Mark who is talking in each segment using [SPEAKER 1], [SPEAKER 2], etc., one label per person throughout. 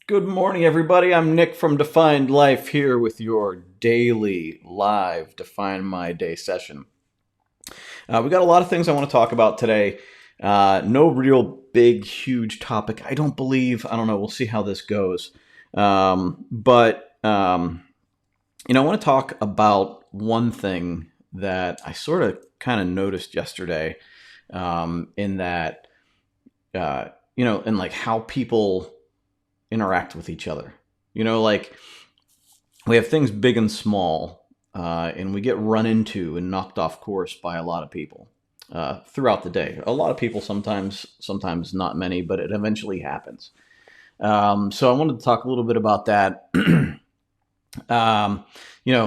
[SPEAKER 1] Good morning, everybody. I'm Nick from Defined Life here with your daily live Define My Day session. We got a lot of things I want to talk about today. No real big, huge topic, I don't believe. I don't know. We'll see how this goes. But I want to talk about one thing that I sort of kind of noticed yesterday in that, in like how people interact with each other. Like we have things big and small, and we get run into and knocked off course by a lot of people throughout the day. A lot of people sometimes not many, but it eventually happens. So I wanted to talk a little bit about that.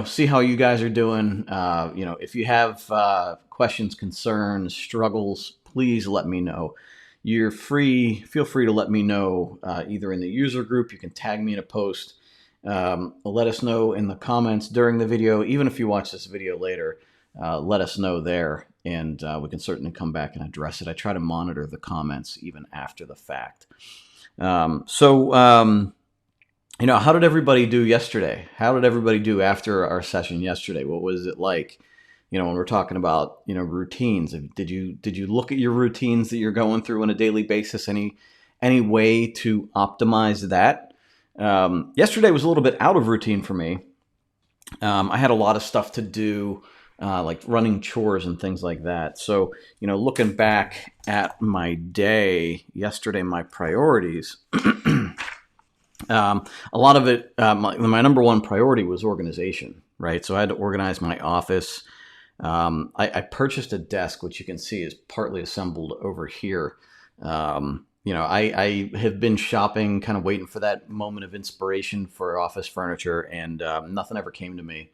[SPEAKER 1] See how you guys are doing. If you have questions, concerns, struggles, please let me know. Feel free to let me know either in the user group. You can tag me in a post. Let us know in the comments during the video. Even if you watch this video later, let us know there, and we can certainly come back and address it. I try to monitor the comments even after the fact. How did everybody do yesterday? How did everybody do after our session yesterday? What was it like? When we're talking about, routines, did you look at your routines that you're going through on a daily basis? Any way to optimize that? Yesterday was a little bit out of routine for me. I had a lot of stuff to do, like running chores and things like that. So, looking back at my day yesterday, my priorities, a lot of it, my number one priority was organization, right? So I had to organize my office. I purchased a desk, which you can see is partly assembled over here. I have been shopping, kind of waiting for that moment of inspiration for office furniture, and nothing ever came to me.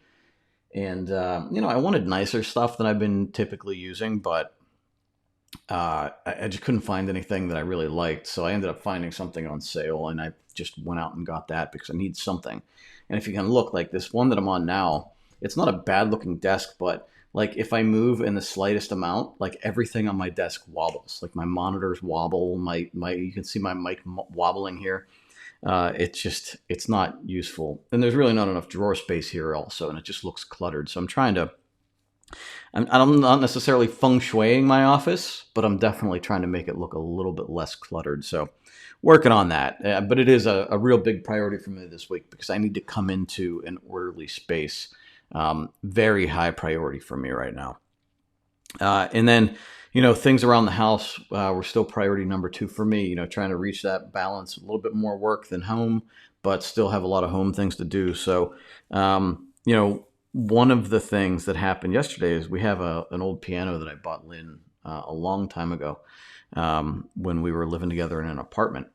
[SPEAKER 1] And I wanted nicer stuff than I've been typically using, but I just couldn't find anything that I really liked. So I ended up finding something on sale, and I just went out and got that because I need something. And if you can look, like this one that I'm on now, it's not a bad looking desk, but like if I move in the slightest amount, like everything on my desk wobbles. Like my monitors wobble, my you can see my mic wobbling here. It's not useful, and there's really not enough drawer space here also, and it just looks cluttered. So I'm not necessarily feng shuiing my office, but I'm definitely trying to make it look a little bit less cluttered. So, working on that. But it is a real big priority for me this week because I need to come into an orderly space. Very high priority for me right now. And then, things around the house were still priority number two for me. Trying to reach that balance, a little bit more work than home, but still have a lot of home things to do. So, one of the things that happened yesterday is we have an old piano that I bought Lynn a long time ago when we were living together in an apartment.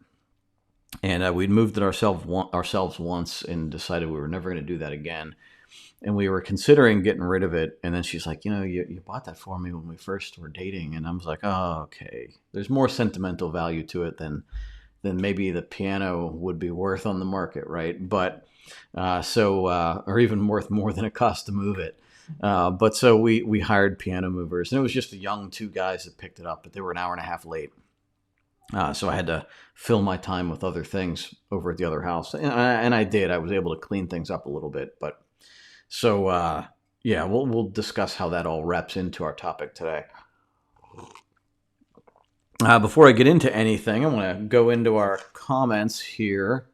[SPEAKER 1] And we'd moved it ourselves once and decided we were never going to do that again. And we were considering getting rid of it. And then she's like, you bought that for me when we first were dating. And I was like, oh, okay. There's more sentimental value to it than maybe the piano would be worth on the market, right? But or even worth more than it cost to move it. But so we hired piano movers, and it was just the young two guys that picked it up, but they were an hour and a half late. So I had to fill my time with other things over at the other house, and I did. I was able to clean things up a little bit, but yeah, we'll discuss how that all wraps into our topic today. Before I get into anything, I want to go into our comments here.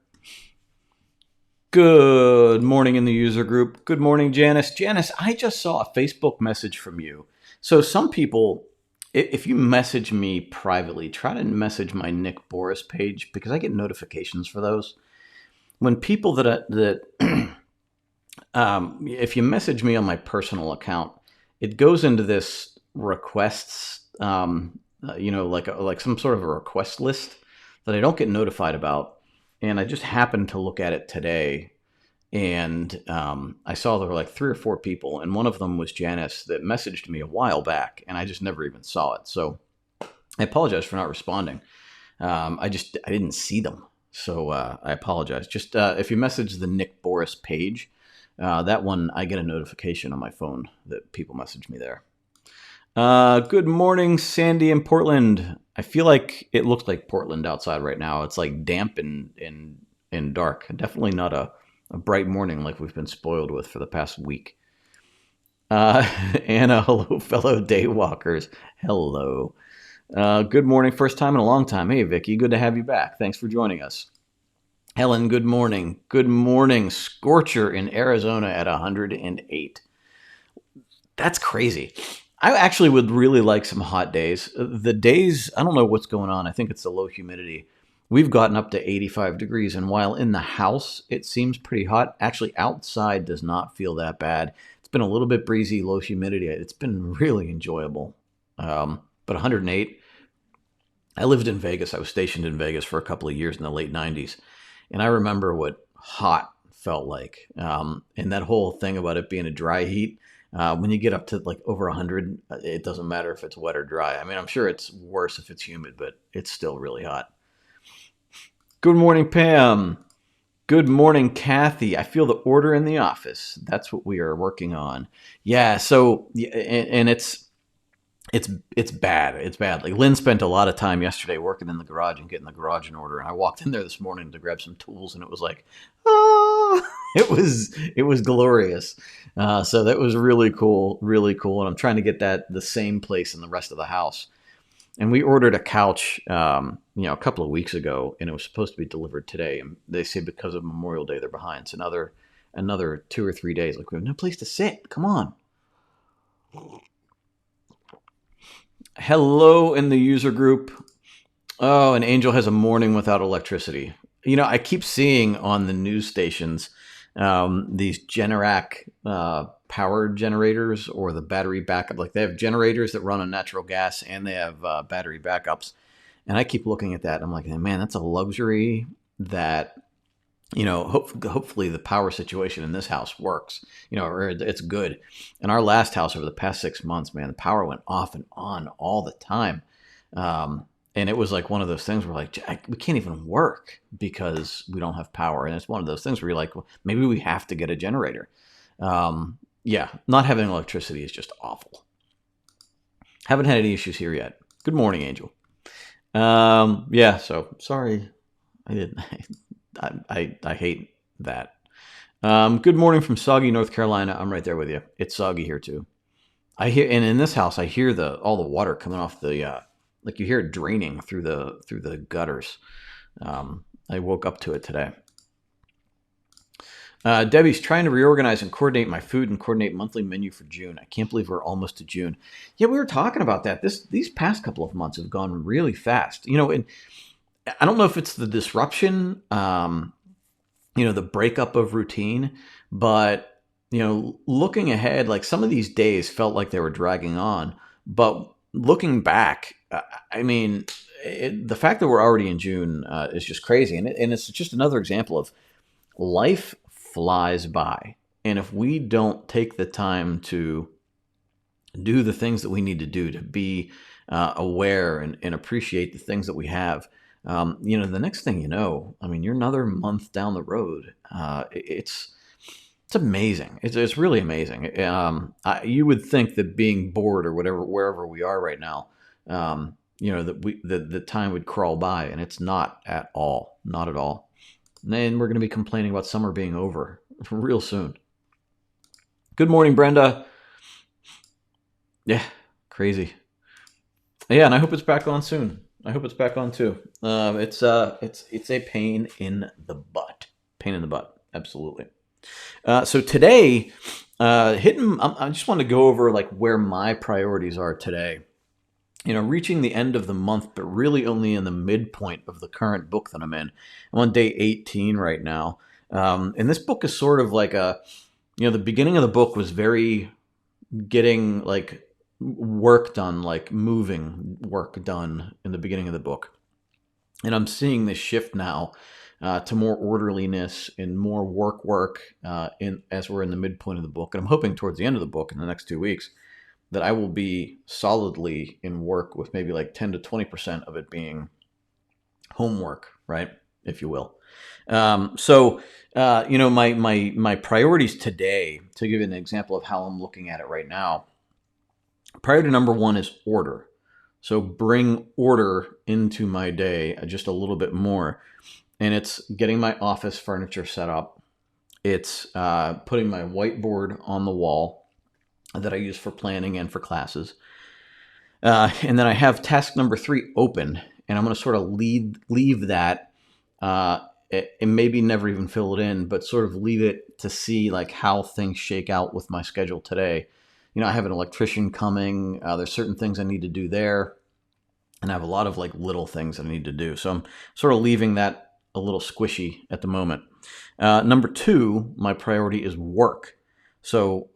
[SPEAKER 1] Good morning in the user group. Good morning, Janice. Janice, I just saw a Facebook message from you. So some people, if you message me privately, try to message my Nick Boris page because I get notifications for those. When people if you message me on my personal account, it goes into this requests, like some sort of a request list that I don't get notified about. And I just happened to look at it today, and I saw there were like 3 or 4 people, and one of them was Janice that messaged me a while back, and I just never even saw it. So I apologize for not responding. I didn't see them, so I apologize. Just if you message the Nick Boris page, that one I get a notification on my phone that people message me there. Good morning, Sandy in Portland. I feel like it looks like Portland outside right now. It's like damp and and dark. Definitely not a bright morning like we've been spoiled with for the past week. Uh, Anna, hello, fellow daywalkers. Hello. Good morning. First time in a long time. Hey, Vicky. Good to have you back. Thanks for joining us. Helen, good morning. Good morning. Scorcher in Arizona at 108. That's crazy. I actually would really like some hot days. The days, I don't know what's going on. I think it's the low humidity. We've gotten up to 85 degrees, and while in the house it seems pretty hot, actually outside does not feel that bad. It's been a little bit breezy, low humidity. It's been really enjoyable. But 108, I lived in Vegas. I was stationed in Vegas for a couple of years in the late 90s. And I remember what hot felt like. And that whole thing about it being a dry heat, when you get up to like over 100, it doesn't matter if it's wet or dry. I mean, I'm sure it's worse if it's humid, but it's still really hot. Good morning, Pam. Good morning, Kathy. I feel the order in the office. That's what we are working on. Yeah. So, and it's bad. It's bad. Like Lynn spent a lot of time yesterday working in the garage and getting the garage in order. And I walked in there this morning to grab some tools, and it was like, oh, it was glorious. So that was really cool, really cool. And I'm trying to get that the same place in the rest of the house. And we ordered a couch, a couple of weeks ago, and it was supposed to be delivered today. And they say because of Memorial Day, they're behind. So another 2 or 3 days. Like we have no place to sit. Come on. Hello in the user group. Oh, and Angel has a morning without electricity. I keep seeing on the news stations these Generac power generators or the battery backup. Like they have generators that run on natural gas and they have battery backups. And I keep looking at that. And I'm like, man, that's a luxury that hopefully the power situation in this house works, or it's good. In our last house over the past 6 months, man, the power went off and on all the time. And it was like one of those things where like, we can't even work because we don't have power. And it's one of those things where you're like, well, maybe we have to get a generator. Yeah, not having electricity is just awful. Haven't had any issues here yet. Good morning, Angel. Yeah, so sorry. I didn't. I hate that. Good morning from soggy North Carolina. I'm right there with you. It's soggy here too. I hear, and in this house, I hear all the water coming off the like you hear it draining through the gutters. I woke up to it today. Debbie's trying to reorganize and coordinate my food and coordinate monthly menu for June. I can't believe we're almost to June. Yeah, we were talking about that. These past couple of months have gone really fast. And I don't know if it's the disruption, the breakup of routine, but looking ahead, like some of these days felt like they were dragging on. But looking back, I mean, the fact that we're already in June is just crazy, and it's just another example of life flies by, and if we don't take the time to do the things that we need to do to be aware and appreciate the things that we have. The next thing you know, I mean, you're another month down the road. It's amazing. It's really amazing. You would think that being bored or wherever we are right now, that the time would crawl by, and it's not at all. Not at all. And we're going to be complaining about summer being over real soon. Good morning, Brenda. Yeah, crazy. Yeah, and I hope it's back on soon. I hope it's back on too. It's a pain in the butt. Pain in the butt. Absolutely. So today, I just want to go over like where my priorities are today. Reaching the end of the month, but really only in the midpoint of the current book that I'm in. I'm on day 18 right now. And this book is sort of like the beginning of the book was very getting like work done, like moving work done in the beginning of the book. And I'm seeing this shift now to more orderliness and more work as we're in the midpoint of the book. And I'm hoping towards the end of the book in the next 2 weeks that I will be solidly in work with maybe like 10 to 20% of it being homework, right? If you will. My priorities today, to give you an example of how I'm looking at it right now, priority number one is order. So bring order into my day just a little bit more. and it's getting my office furniture set up. It's putting my whiteboard on the wall that I use for planning and for classes. And then I have task number 3 open, and I'm going to sort of leave that, and maybe never even fill it in, but sort of leave it to see like how things shake out with my schedule today. I have an electrician coming. There's certain things I need to do there, and I have a lot of like little things that I need to do. So I'm sort of leaving that a little squishy at the moment. Number 2, my priority is work. So,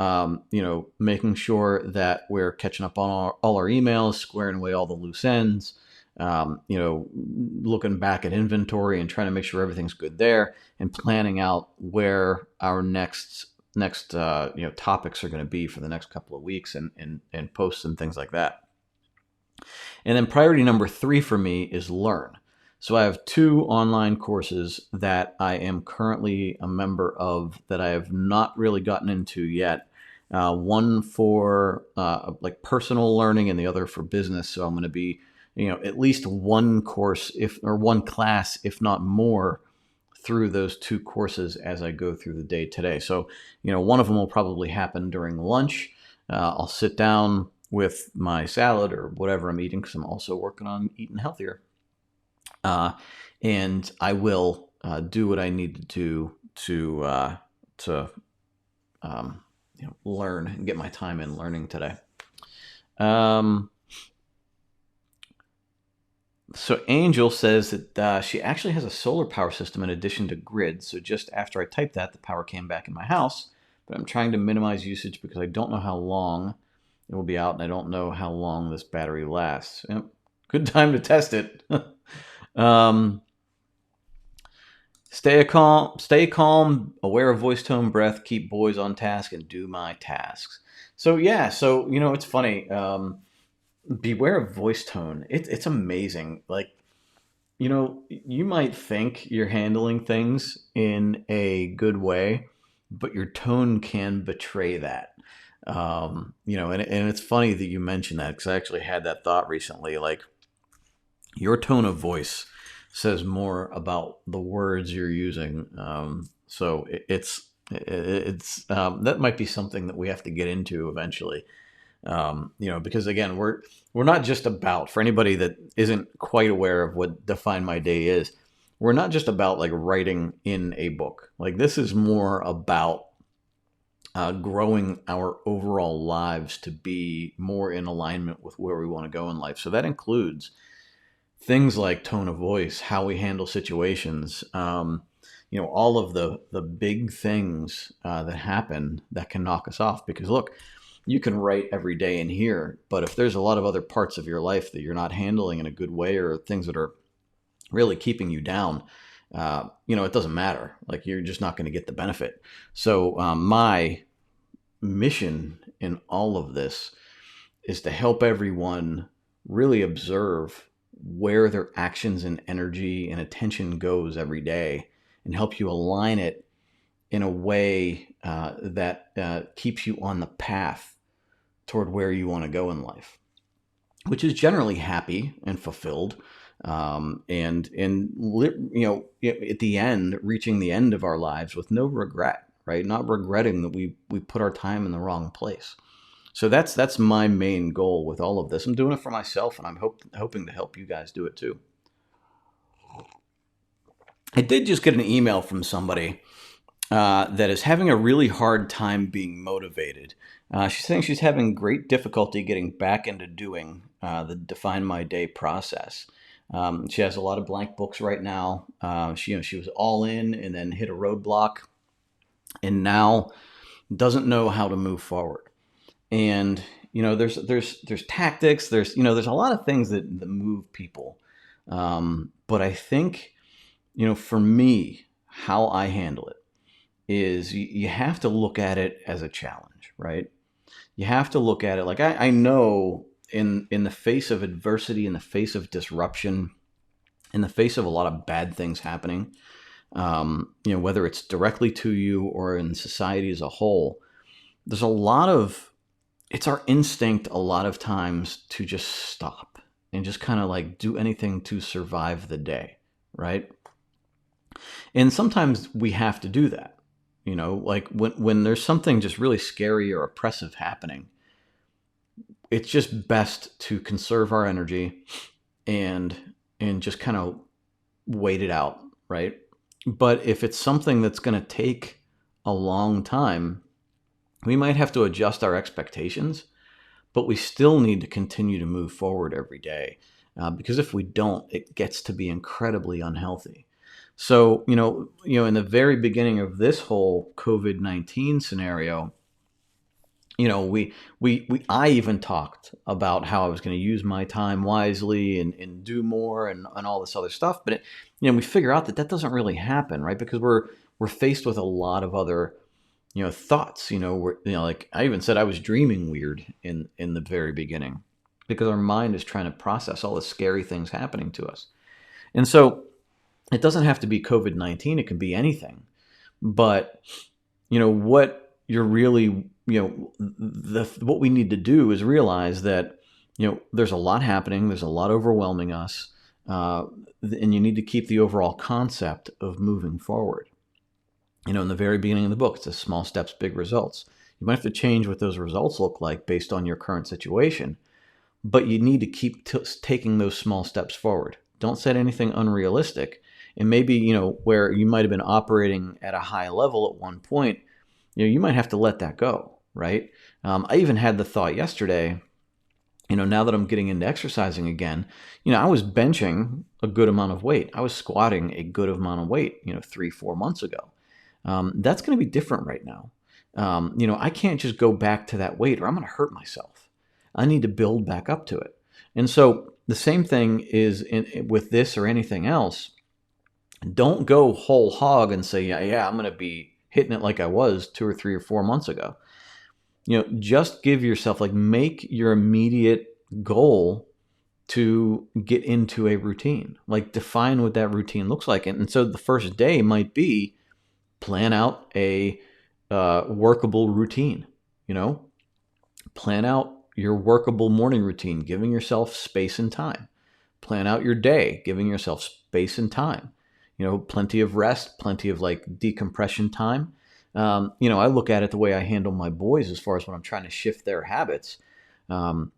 [SPEAKER 1] making sure that we're catching up on all our emails, squaring away all the loose ends, looking back at inventory and trying to make sure everything's good there, and planning out where our next topics are going to be for the next couple of weeks, and posts and things like that. And then priority number 3 for me is learn. So I have 2 online courses that I am currently a member of that I have not really gotten into yet. One for like personal learning, and the other for business. So I'm going to be, at least one course, or one class, if not more, through those 2 courses as I go through the day today. So, one of them will probably happen during lunch. I'll sit down with my salad or whatever I'm eating, because I'm also working on eating healthier. And I will do what I need to do to learn and get my time in learning today. So Angel says that she actually has a solar power system in addition to grid. So just after I typed that, the power came back in my house. But I'm trying to minimize usage because I don't know how long it will be out, and I don't know how long this battery lasts. Yep. Good time to test it. Stay calm, aware of voice tone, breath, keep boys on task, and do my tasks. So yeah, it's funny. Beware of voice tone. It's amazing. Like, you might think you're handling things in a good way, but your tone can betray that. And it's funny that you mentioned that, because I actually had that thought recently. Like, your tone of voice says more about the words you're using. So it's that might be something that we have to get into eventually. Because again, we're not just about, for anybody that isn't quite aware of what Define My Day is, we're not just about like writing in a book. Like, this is more about growing our overall lives to be more in alignment with where we want to go in life. So that includes things like tone of voice, how we handle situations, all of the big things that happen that can knock us off. Because look, you can write every day in here, but if there's a lot of other parts of your life that you're not handling in a good way, or things that are really keeping you down, it doesn't matter. Like, you're just not going to get the benefit. So my mission in all of this is to help everyone really observe where their actions and energy and attention goes every day, and help you align it in a way that keeps you on the path toward where you want to go in life, which is generally happy and fulfilled, and at the end, reaching the end of our lives with no regret, right? Not regretting that we put our time in the wrong place. So that's my main goal with all of this. I'm doing it for myself, and I'm hoping to help you guys do it too. I did just get an email from somebody that is having a really hard time being motivated. She's saying she's having great difficulty getting back into doing the Define My Day process. She has a lot of blank books right now. She was all in and then hit a roadblock, and now doesn't know how to move forward. And there's tactics. There's a lot of things that move people. But I think for me, how I handle it is you have to look at it as a challenge, right? You have to look at it like, I know in the face of adversity, in the face of disruption, in the face of a lot of bad things happening, whether it's directly to you or in society as a whole, there's it's our instinct a lot of times to just stop and just kind of like do anything to survive the day, right? And sometimes we have to do that. Like when there's something just really scary or oppressive happening, it's just best to conserve our energy and just kind of wait it out, right? But if it's something that's going to take a long time, we might have to adjust our expectations, but we still need to continue to move forward every day. Because if we don't, it gets to be incredibly unhealthy. So, in the very beginning of this whole COVID-19 scenario, I even talked about how I was going to use my time wisely and do more and all this other stuff. But we figure out that doesn't really happen, right? Because we're faced with a lot of other, thoughts. Like I even said, I was dreaming weird in the very beginning because our mind is trying to process all the scary things happening to us. And so it doesn't have to be COVID-19; it can be anything. But what you're really, what we need to do is realize that, there's a lot happening. There's a lot overwhelming us. And you need to keep the overall concept of moving forward. In the very beginning of the book, it says small steps, big results. You might have to change what those results look like based on your current situation, but you need to keep taking those small steps forward. Don't set anything unrealistic. And maybe, where you might have been operating at a high level at one point, you might have to let that go, right? I even had the thought yesterday, now that I'm getting into exercising again, I was benching a good amount of weight. I was squatting a good amount of weight, 3-4 months ago. That's going to be different right now. I can't just go back to that weight or I'm going to hurt myself. I need to build back up to it. And so the same thing is with this or anything else. Don't go whole hog and say, yeah, I'm going to be hitting it like I was 2 or 3 or 4 months ago. Just give yourself, make your immediate goal to get into a routine. Define what that routine looks like. And so the first day might be plan out a workable routine. Plan out your workable morning routine, giving yourself space and time. Plan out your day, giving yourself space and time. Plenty of rest, plenty of decompression time. I look at it the way I handle my boys as far as when I'm trying to shift their habits. A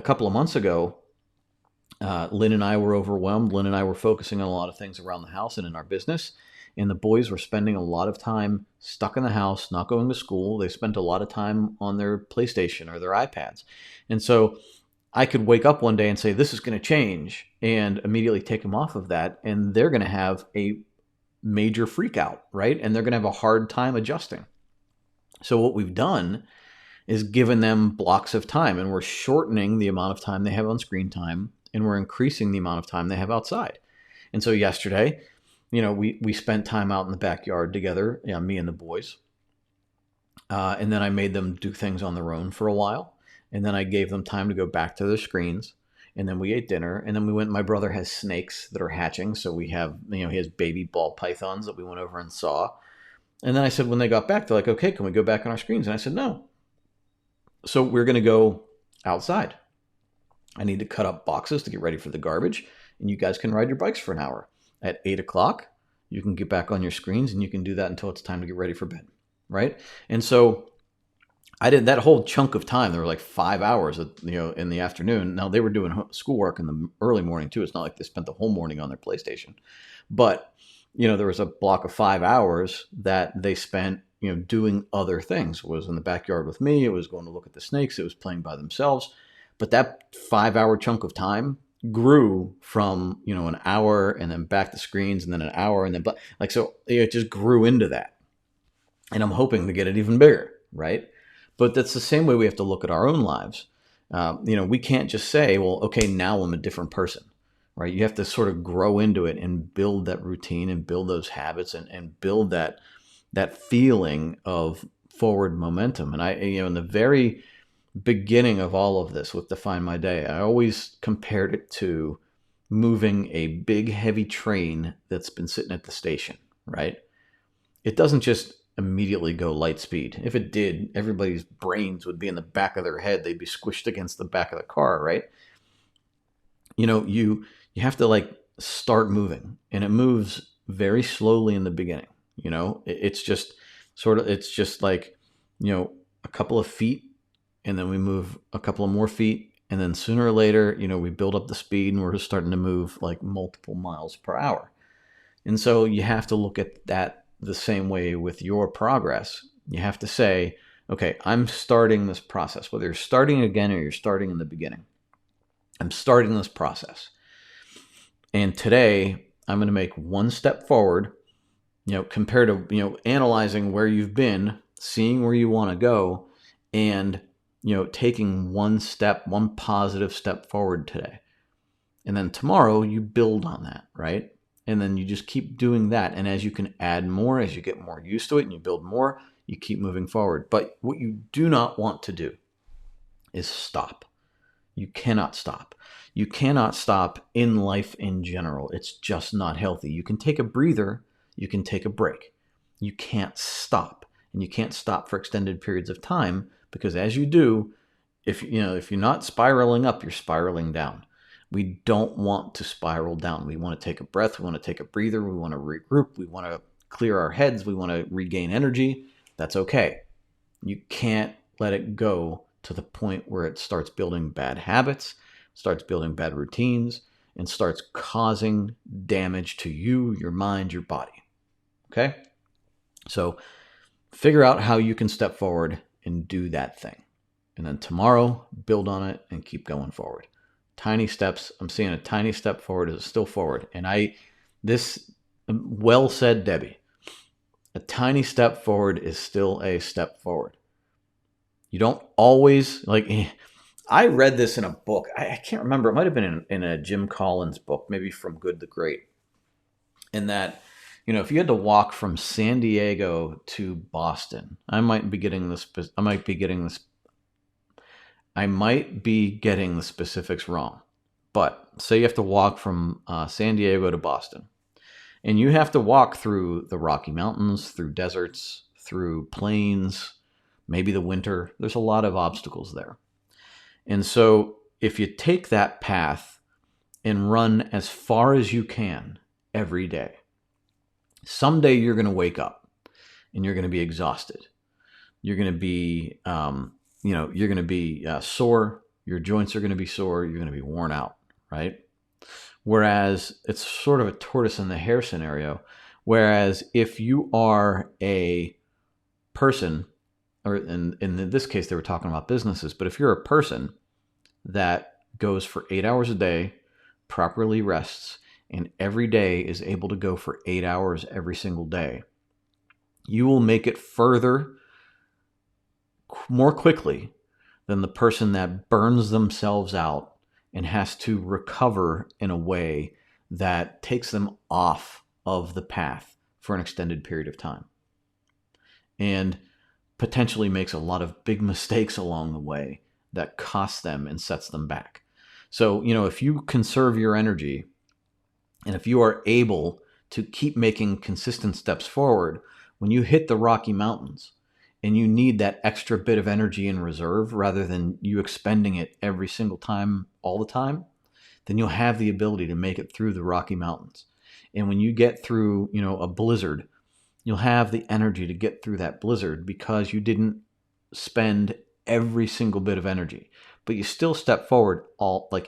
[SPEAKER 1] couple of months ago, Lynn and I were overwhelmed. Lynn and I were focusing on a lot of things around the house and in our business. And the boys were spending a lot of time stuck in the house, not going to school. They spent a lot of time on their PlayStation or their iPads. And so I could wake up one day and say, this is going to change, and immediately take them off of that. And they're going to have a major freak out, right? And they're going to have a hard time adjusting. So what we've done is given them blocks of time, and we're shortening the amount of time they have on screen time, and we're increasing the amount of time they have outside. And so yesterday, we spent time out in the backyard together, me and the boys. And then I made them do things on their own for a while. And then I gave them time to go back to their screens. And then we ate dinner. And then we went, my brother has snakes that are hatching. So we have, he has baby ball pythons that we went over and saw. And then I said, when they got back, they're like, okay, can we go back on our screens? And I said, no. So we're going to go outside. I need to cut up boxes to get ready for the garbage. And you guys can ride your bikes for an hour. At 8 o'clock, you can get back on your screens and you can do that until it's time to get ready for bed. Right. And so I did that whole chunk of time. There were 5 hours, in the afternoon. Now they were doing schoolwork in the early morning too. It's not like they spent the whole morning on their PlayStation, but there was a block of 5 hours that they spent, doing other things. It was in the backyard with me. It was going to look at the snakes. It was playing by themselves. But that 5-hour chunk of time grew from, an hour and then back to screens and then an hour and then, so it just grew into that. And I'm hoping to get it even bigger. Right. But that's the same way we have to look at our own lives. We can't just say, well, okay, now I'm a different person, right? You have to sort of grow into it and build that routine and build those habits and build that feeling of forward momentum. And in the very beginning of all of this with Define My Day, I always compared it to moving a big, heavy train that's been sitting at the station, right? It doesn't just immediately go light speed. If it did, everybody's brains would be in the back of their head. They'd be squished against the back of the car, right? You have to start moving, and it moves very slowly in the beginning. It's just it's just like, a couple of feet, and then we move a couple of more feet. And then sooner or later, we build up the speed and we're just starting to move like multiple miles per hour. And so you have to look at that the same way with your progress. You have to say, okay, I'm starting this process, whether you're starting again or you're starting in the beginning. I'm starting this process. And today I'm going to make one step forward, compared to, analyzing where you've been, seeing where you want to go, and, taking one positive step forward today. And then tomorrow you build on that, right? And then you just keep doing that. And as you can add more, as you get more used to it and you build more, you keep moving forward. But what you do not want to do is stop. You cannot stop. You cannot stop in life in general. It's just not healthy. You can take a breather. You can take a break. You can't stop. And you can't stop for extended periods of time, because as you do, if you're not spiraling up, you're spiraling down. We don't want to spiral down. We want to take a breath. We want to take a breather. We want to regroup. We want to clear our heads. We want to regain energy. That's okay. You can't let it go to the point where it starts building bad habits, starts building bad routines, and starts causing damage to you, your mind, your body. Okay? So figure out how you can step forward and do that thing. And then tomorrow, build on it and keep going forward. Tiny steps. I'm seeing a tiny step forward is still forward. And this, well said, Debbie. A tiny step forward is still a step forward. You don't always, I read this in a book. I can't remember. It might have been in a Jim Collins book, maybe From Good to Great. And that, if you had to walk from San Diego to Boston, I might be getting the specifics wrong. But say you have to walk from San Diego to Boston, and you have to walk through the Rocky Mountains, through deserts, through plains, maybe the winter. There's a lot of obstacles there. And so if you take that path and run as far as you can every day, someday you're going to wake up and you're going to be exhausted. You're going to be, you're going to be sore. Your joints are going to be sore. You're going to be worn out, right? Whereas it's sort of a tortoise and the hare scenario. Whereas if you are a person, or in this case, they were talking about businesses, but if you're a person that goes for 8 hours a day, properly rests, and every day is able to go for 8 hours every single day, you will make it further more quickly than the person that burns themselves out and has to recover in a way that takes them off of the path for an extended period of time, and potentially makes a lot of big mistakes along the way that cost them and sets them back. So, if you conserve your energy, and if you are able to keep making consistent steps forward, when you hit the Rocky Mountains and you need that extra bit of energy in reserve rather than you expending it every single time, all the time, then you'll have the ability to make it through the Rocky Mountains. And when you get through, a blizzard, you'll have the energy to get through that blizzard because you didn't spend every single bit of energy, but you still step forward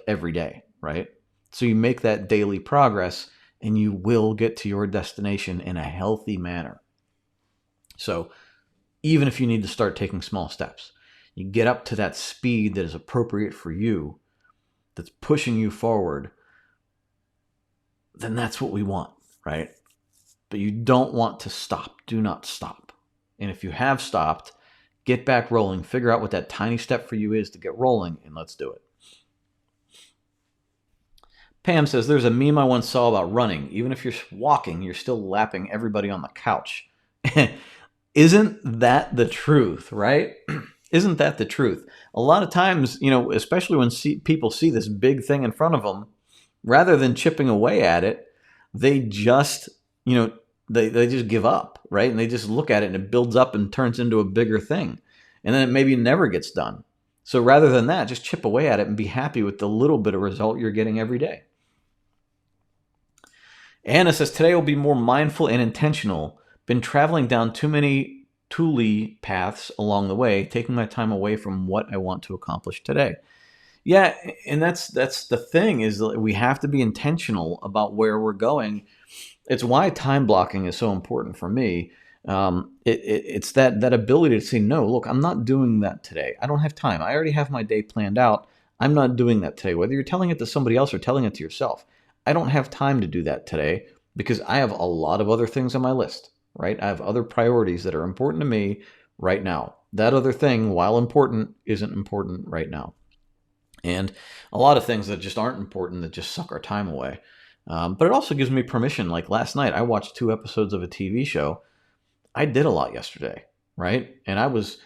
[SPEAKER 1] every day, right? So you make that daily progress and you will get to your destination in a healthy manner. So even if you need to start taking small steps, you get up to that speed that is appropriate for you, that's pushing you forward, then that's what we want, right? But you don't want to stop. Do not stop. And if you have stopped, get back rolling. Figure out what that tiny step for you is to get rolling, and let's do it. Pam says, there's a meme I once saw about running. Even if you're walking, you're still lapping everybody on the couch. Isn't that the truth, right? Isn't that the truth? A lot of times, especially when people see this big thing in front of them, rather than chipping away at it, they just, they just give up, right? And they just look at it and it builds up and turns into a bigger thing. And then it maybe never gets done. So rather than that, just chip away at it and be happy with the little bit of result you're getting every day. Anna says, today will be more mindful and intentional. Been traveling down too many Thule paths along the way, taking my time away from what I want to accomplish today. Yeah, and that's the thing is that we have to be intentional about where we're going. It's why time blocking is so important for me. It's that ability to say no. Look, I'm not doing that today. I don't have time. I already have my day planned out. I'm not doing that today. Whether you're telling it to somebody else or telling it to yourself, I don't have time to do that today because I have a lot of other things on my list. Right? I have other priorities that are important to me right now. That other thing, while important, isn't important right now. And a lot of things that just aren't important that just suck our time away. But it also gives me permission. Like last night, I watched 2 episodes of a TV show. I did a lot yesterday, right? And I was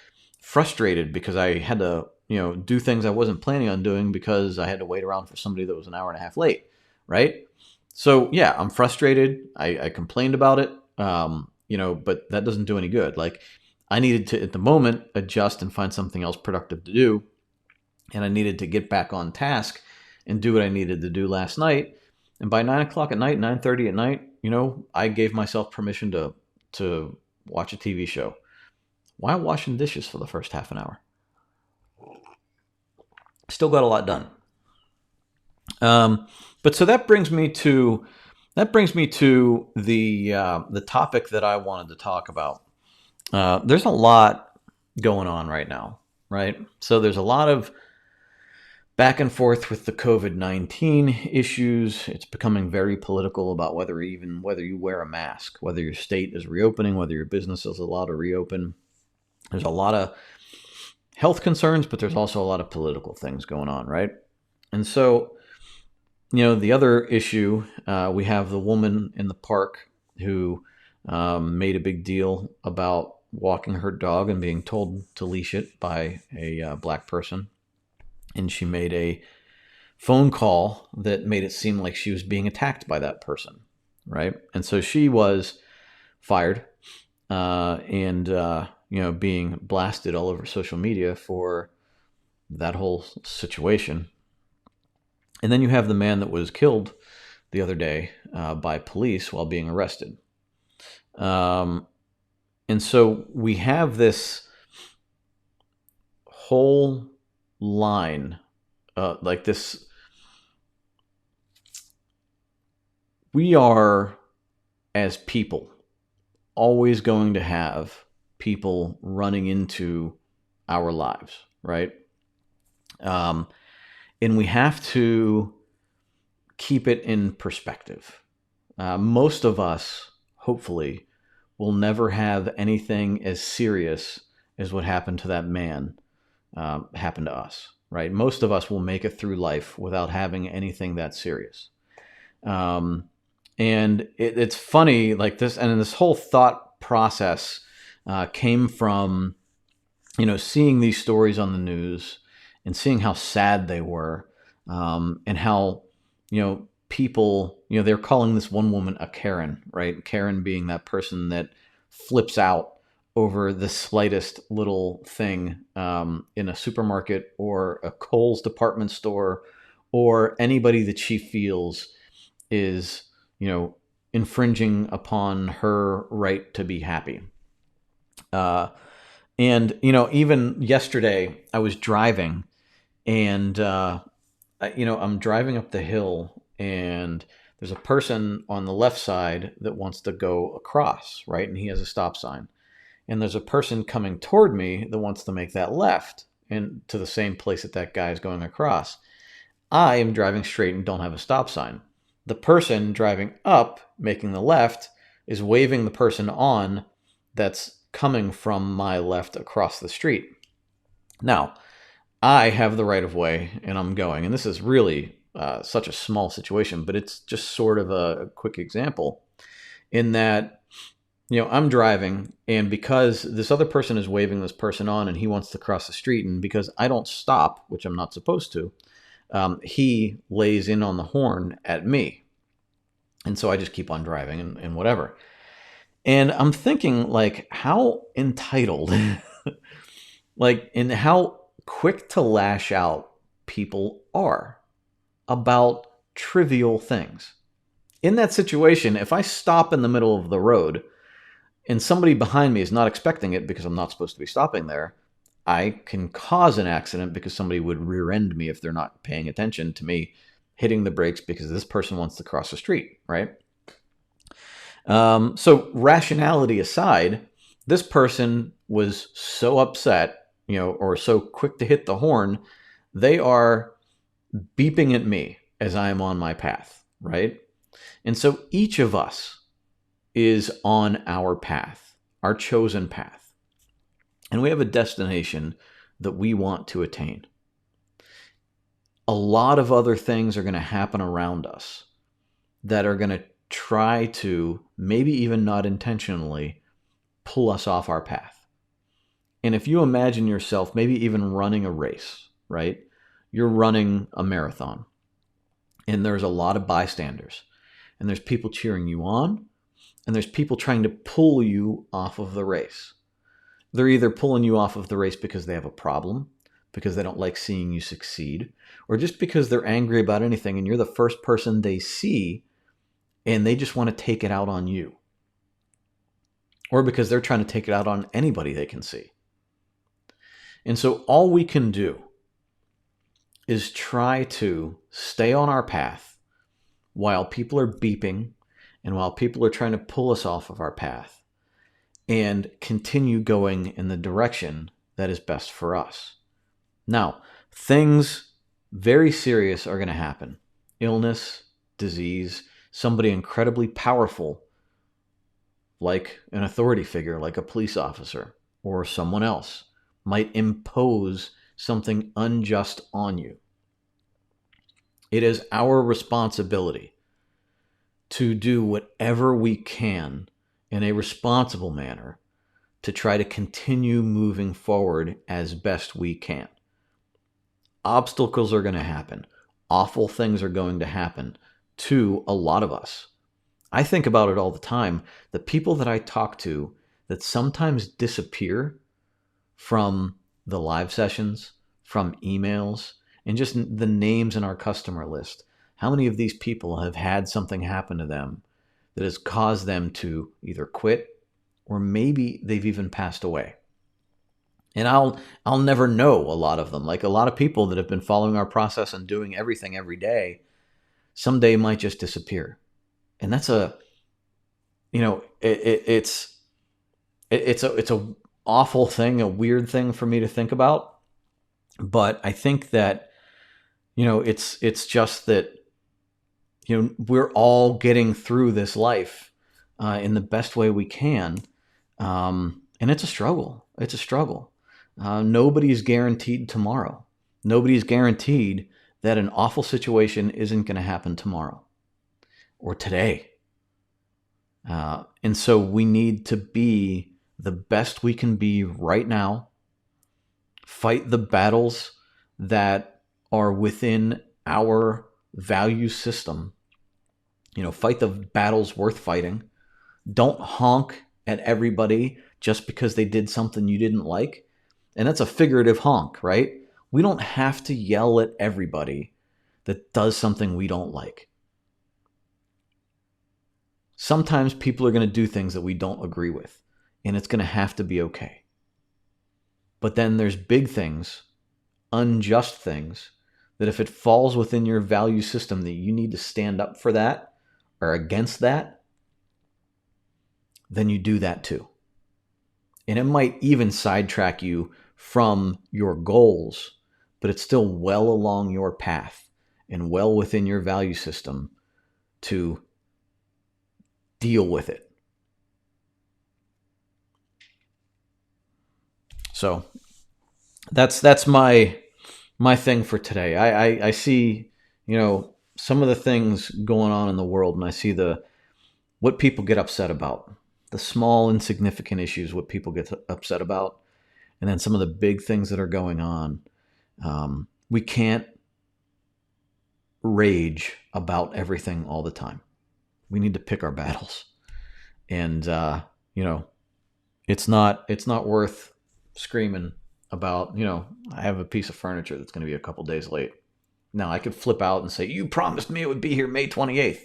[SPEAKER 1] frustrated because I had to, do things I wasn't planning on doing because I had to wait around for somebody that was an hour and a half late, right? So yeah, I'm frustrated. I complained about it, but that doesn't do any good. Like I needed to, at the moment, adjust and find something else productive to do, and I needed to get back on task and do what I needed to do last night. And by 9 o'clock at night, 9:30 at night, I gave myself permission to watch a TV show while washing dishes for the first half an hour. Still got a lot done. But so that brings me to the topic that I wanted to talk about. There's a lot going on right now, right? So there's a lot of back and forth with the COVID-19 issues. It's becoming very political about whether you wear a mask, whether your state is reopening, whether your business is allowed to reopen. There's a lot of health concerns, but there's also a lot of political things going on, right? And so, the other issue, we have the woman in the park who made a big deal about walking her dog and being told to leash it by a black person. And she made a phone call that made it seem like she was being attacked by that person, right? And so she was fired and being blasted all over social media for that whole situation. And then you have the man that was killed the other day by police while being arrested. And so we have this whole line like this. We are, as people, always going to have people running into our lives, right? And we have to keep it in perspective. Most of us, hopefully, will never have anything as serious as what happened to that man happen to us, right? Most of us will make it through life without having anything that serious. And it's funny, like this, and this whole thought process came from, seeing these stories on the news and seeing how sad they were, and how, people, they're calling this one woman a Karen, right? Karen being that person that flips out over the slightest little thing in a supermarket or a Kohl's department store, or anybody that she feels is, infringing upon her right to be happy. And, even yesterday I was driving and, I'm driving up the hill and there's a person on the left side that wants to go across, right? And he has a stop sign. And there's a person coming toward me that wants to make that left and to the same place that guy is going across. I am driving straight and don't have a stop sign. The person driving up, making the left, is waving the person on that's coming from my left across the street. Now, I have the right of way and I'm going. And this is really such a small situation, but it's just sort of a quick example in that, I'm driving, and because this other person is waving this person on and he wants to cross the street, and because I don't stop, which I'm not supposed to, he lays in on the horn at me. And so I just keep on driving and whatever. And I'm thinking, like, how entitled, like, and how quick to lash out people are about trivial things. In that situation, if I stop in the middle of the road and somebody behind me is not expecting it because I'm not supposed to be stopping there, I can cause an accident because somebody would rear end me if they're not paying attention to me hitting the brakes because this person wants to cross the street, right? So rationality aside, this person was so upset, or so quick to hit the horn, they are beeping at me as I am on my path, right? And so each of us is on our path, our chosen path. And we have a destination that we want to attain. A lot of other things are going to happen around us that are going to try to, maybe even not intentionally, pull us off our path. And if you imagine yourself maybe even running a race, right? You're running a marathon, and there's a lot of bystanders, and there's people cheering you on, and there's people trying to pull you off of the race. They're either pulling you off of the race because they have a problem, because they don't like seeing you succeed, or just because they're angry about anything and you're the first person they see and they just want to take it out on you. Or because they're trying to take it out on anybody they can see. And so all we can do is try to stay on our path while people are beeping and while people are trying to pull us off of our path, and continue going in the direction that is best for us. Now, things very serious are going to happen. Illness, disease, somebody incredibly powerful, like an authority figure, like a police officer or someone else, might impose something unjust on you. It is our responsibility to do whatever we can in a responsible manner to try to continue moving forward as best we can. Obstacles are going to happen. Awful things are going to happen to a lot of us. I think about it all the time. The people that I talk to that sometimes disappear from the live sessions, from emails, and just the names in our customer list. How many of these people have had something happen to them that has caused them to either quit or maybe they've even passed away? And I'll never know a lot of them. Like a lot of people that have been following our process and doing everything every day, someday might just disappear. And that's it's a awful thing, a weird thing for me to think about. But I think that, it's just that, we're all getting through this life in the best way we can. And it's a struggle. It's a struggle. Nobody's guaranteed tomorrow. Nobody's guaranteed that an awful situation isn't going to happen tomorrow or today. And so we need to be the best we can be right now, fight the battles that are within our value system, fight the battles worth fighting. Don't honk at everybody just because they did something you didn't like. And that's a figurative honk, right? We don't have to yell at everybody that does something we don't like. Sometimes people are going to do things that we don't agree with, and it's going to have to be okay. But then there's big things, unjust things, that if it falls within your value system that you need to stand up for that or against that, then you do that too. And it might even sidetrack you from your goals, but it's still well along your path and well within your value system to deal with it. So that's my thing for today. I see, some of the things going on in the world, and I see what people get upset about, the small insignificant issues, what people get upset about, and then some of the big things that are going on. We can't rage about everything all the time. We need to pick our battles, and it's not worth screaming about. I have a piece of furniture that's going to be a couple days late. Now I could flip out and say, "You promised me it would be here May 28th."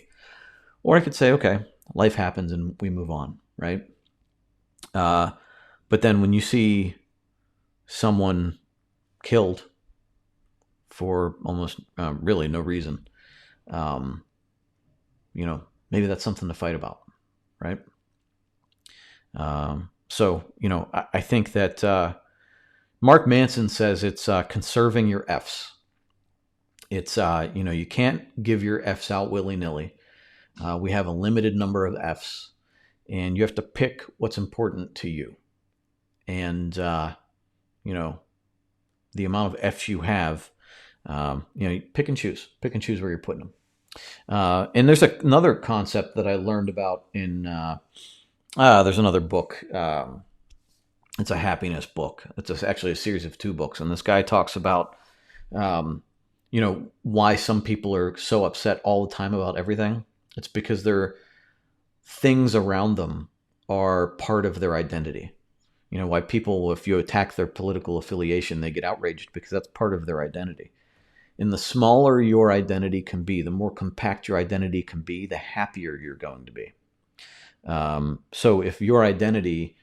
[SPEAKER 1] Or I could say, okay, life happens and we move on, right? But then when you see someone killed for almost really no reason, um, maybe that's something to fight about, right? So, I think that Mark Manson says it's conserving your F's. It's, you can't give your F's out willy nilly. We have a limited number of F's, and you have to pick what's important to you. And, the amount of F's you have, you pick and choose where you're putting them. And there's another concept that I learned about in, there's another book. It's a happiness book. It's actually a series of 2 books. And this guy talks about, why some people are so upset all the time about everything. It's because their things around them are part of their identity. Why people, if you attack their political affiliation, they get outraged because that's part of their identity. And the smaller your identity can be, the more compact your identity can be, the happier you're going to be. So if your identity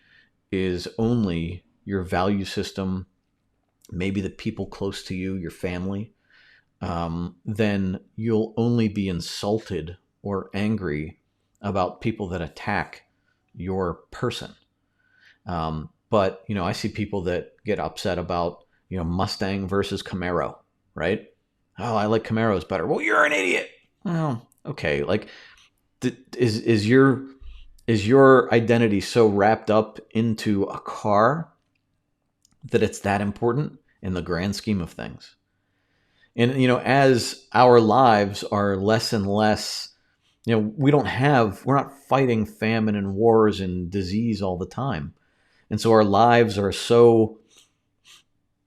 [SPEAKER 1] is only your value system, maybe the people close to you, your family, then you'll only be insulted or angry about people that attack your person. But, I see people that get upset about, Mustang versus Camaro, right? Oh, I like Camaros better. Well, you're an idiot. Well, okay. Like, is your identity so wrapped up into a car that it's that important in the grand scheme of things? And, as our lives are less and less, we're not fighting famine and wars and disease all the time. And so our lives are so,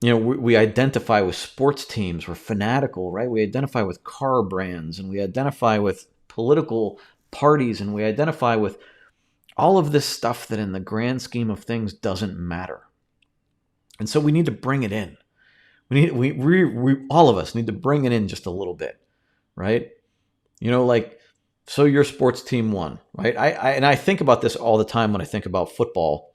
[SPEAKER 1] we identify with sports teams. We're fanatical, right? We identify with car brands, and we identify with political parties, and we identify with all of this stuff that in the grand scheme of things doesn't matter. And so we need to bring it in. We all of us need to bring it in just a little bit, right? So your sports team won, right? I think about this all the time when I think about football,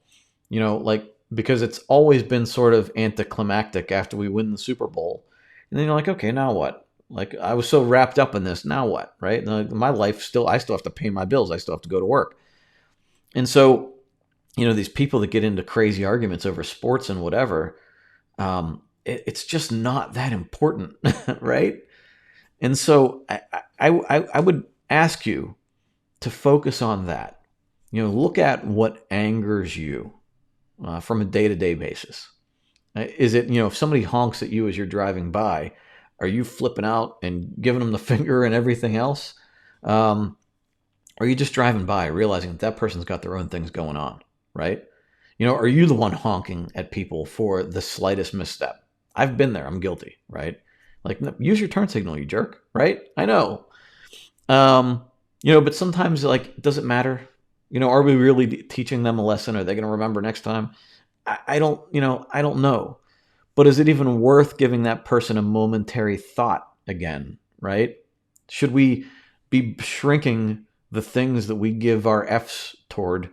[SPEAKER 1] because it's always been sort of anticlimactic after we win the Super Bowl. And then you're like, okay, now what? Like, I was so wrapped up in this, now what, right? My life I still have to pay my bills. I still have to go to work. And so, these people that get into crazy arguments over sports and whatever, it's just not that important, right? And so I would ask you to focus on that. Look at what angers you from a day-to-day basis. Is it, if somebody honks at you as you're driving by, are you flipping out and giving them the finger and everything else? Or are you just driving by realizing that person's got their own things going on, right? Are you the one honking at people for the slightest misstep? I've been there. I'm guilty, right? Like, use your turn signal, you jerk, right? I know. But sometimes, like, does it matter? Are we really teaching them a lesson? Are they going to remember next time? I don't know. But is it even worth giving that person a momentary thought again, right? Should we be shrinking the things that we give our F's toward,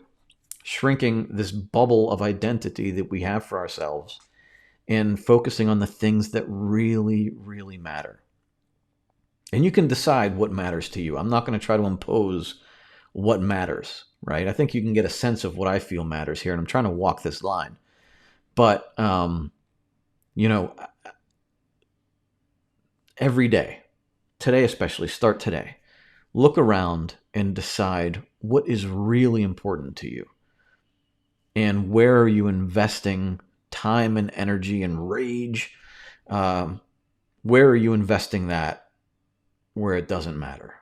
[SPEAKER 1] shrinking this bubble of identity that we have for ourselves, and focusing on the things that really, really matter? And you can decide what matters to you. I'm not going to try to impose what matters, right? I think you can get a sense of what I feel matters here, and I'm trying to walk this line. But, every day, today especially, start today. Look around and decide what is really important to you. And where are you investing time and energy and rage? Where are you investing that where it doesn't matter?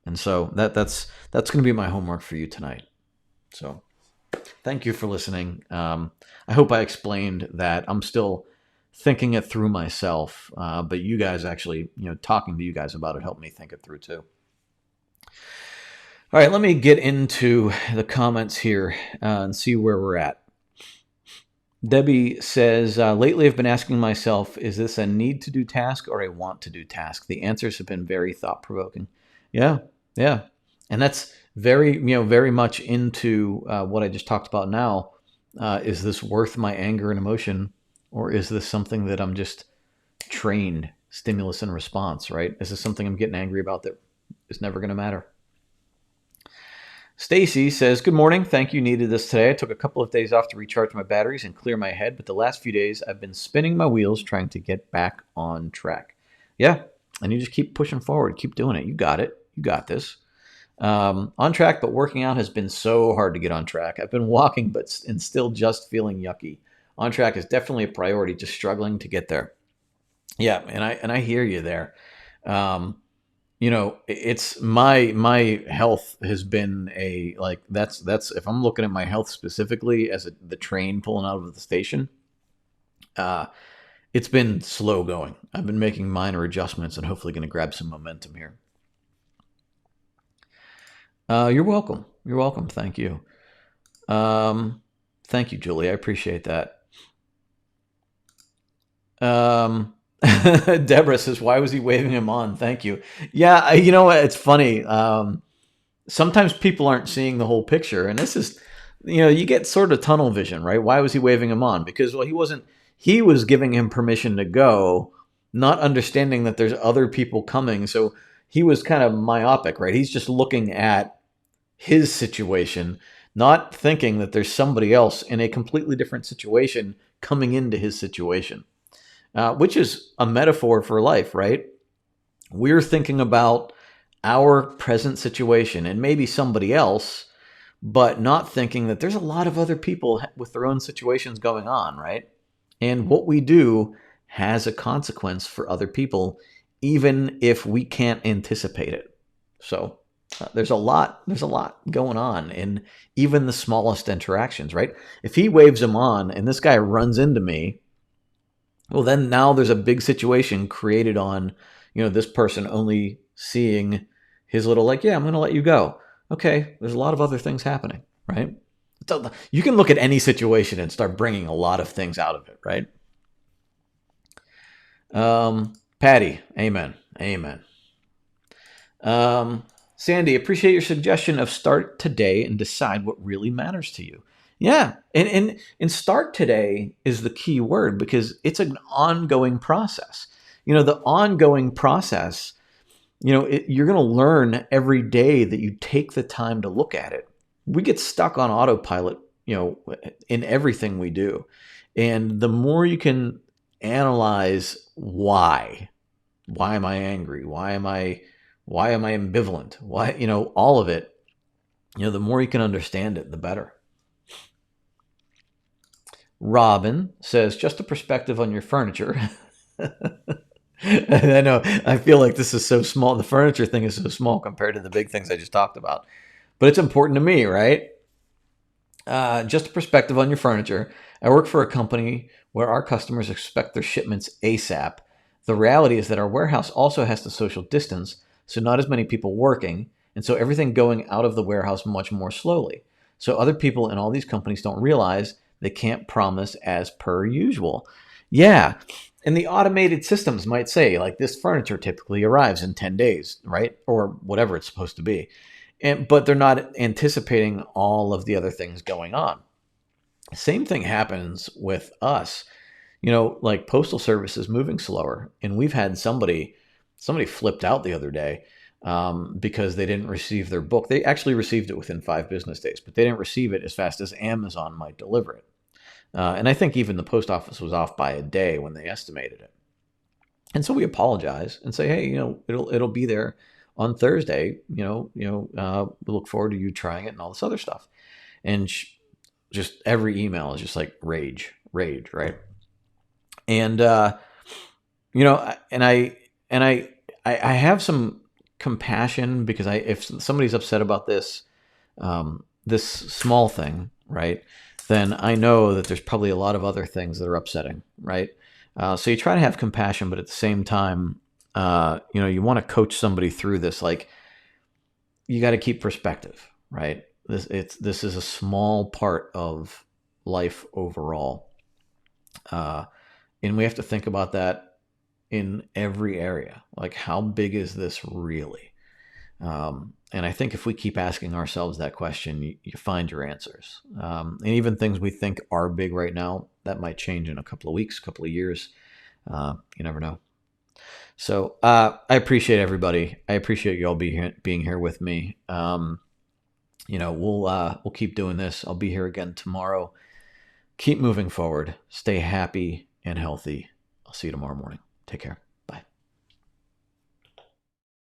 [SPEAKER 1] And so that's going to be my homework for you tonight. So thank you for listening. I hope I explained that. I'm still thinking it through myself, but you guys actually, talking to you guys about it helped me think it through too. All right, let me get into the comments here and see where we're at. Debbie says, lately I've been asking myself, is this a need to do task or a want to do task? The answers have been very thought-provoking. Yeah, Yeah. And that's very, very much into what I just talked about now. Is this worth my anger and emotion, or is this something that I'm just trained stimulus and response, right? Is this something I'm getting angry about that is never going to matter? Stacy says, "Good morning. Thank you. Needed this today. I took a couple of days off to recharge my batteries and clear my head, but the last few days I've been spinning my wheels trying to get back on track." Yeah, and you just keep pushing forward, keep doing it. You got it. You got this. On track, but working out has been so hard to get on track. I've been walking, and still just feeling yucky. On track is definitely a priority. Just struggling to get there. Yeah, and I hear you there. Um, it's my health has been a like that's if I'm looking at my health specifically as the train pulling out of the station. Uh, it's been slow going. I've been making minor adjustments and hopefully going to grab some momentum here. You're welcome. You're welcome. Thank you. Thank you, Julie. I appreciate that. Deborah says, "Why was he waving him on?" Thank you. Yeah, you know what? It's funny. Sometimes people aren't seeing the whole picture, and this is, you get sort of tunnel vision, right? Why was he waving him on? Because, well, he wasn't. He was giving him permission to go, not understanding that there's other people coming. So he was kind of myopic, right? He's just looking at his situation, not thinking that there's somebody else in a completely different situation coming into his situation, which is a metaphor for life, right? We're thinking about our present situation and maybe somebody else, but not thinking that there's a lot of other people with their own situations going on, right? And what we do has a consequence for other people, even if we can't anticipate it. So there's a lot going on in even the smallest interactions, right? If he waves him on and this guy runs into me, well, then now there's a big situation created on, this person only seeing his little, like, yeah, I'm going to let you go. Okay, there's a lot of other things happening, right? So you can look at any situation and start bringing a lot of things out of it, right? Patty, amen, amen. Sandy, appreciate your suggestion of start today and decide what really matters to you. Yeah, and start today is the key word because it's an ongoing process. The ongoing process. You're going to learn every day that you take the time to look at it. We get stuck on autopilot, in everything we do, and the more you can analyze why am I angry? Why am I ambivalent? Why, all of it, the more you can understand it, the better. Robin says, just a perspective on your furniture. I know. I feel like this is so small. The furniture thing is so small compared to the big things I just talked about. But it's important to me, right? Just a perspective on your furniture. I work for a company where our customers expect their shipments ASAP. The reality is that our warehouse also has to social distance, so not as many people working, and so everything going out of the warehouse much more slowly. So other people in all these companies don't realize they can't promise as per usual. Yeah. And the automated systems might say, like, this furniture typically arrives in 10 days, right? Or whatever it's supposed to be. But they're not anticipating all of the other things going on. Same thing happens with us. Like postal service is moving slower, and we've had somebody flipped out the other day because they didn't receive their book. They actually received it within 5 business days, but they didn't receive it as fast as Amazon might deliver it. And I think even the post office was off by a day when they estimated it. And so we apologize and say, hey, it'll be there on Thursday. We look forward to you trying it and all this other stuff. And just every email is just like rage, right? And I have some compassion because if somebody's upset about this this small thing, right, then I know that there's probably a lot of other things that are upsetting, right? So you try to have compassion, but at the same time, you want to coach somebody through this. Like, you got to keep perspective, right? This is a small part of life overall, and we have to think about that in every area. Like, how big is this really? And I think if we keep asking ourselves that question, you find your answers. And even things we think are big right now, that might change in a couple of weeks, a couple of years. You never know. So I appreciate everybody. I appreciate you all being here with me. We'll keep doing this. I'll be here again tomorrow. Keep moving forward. Stay happy and healthy. I'll see you tomorrow morning. Take care.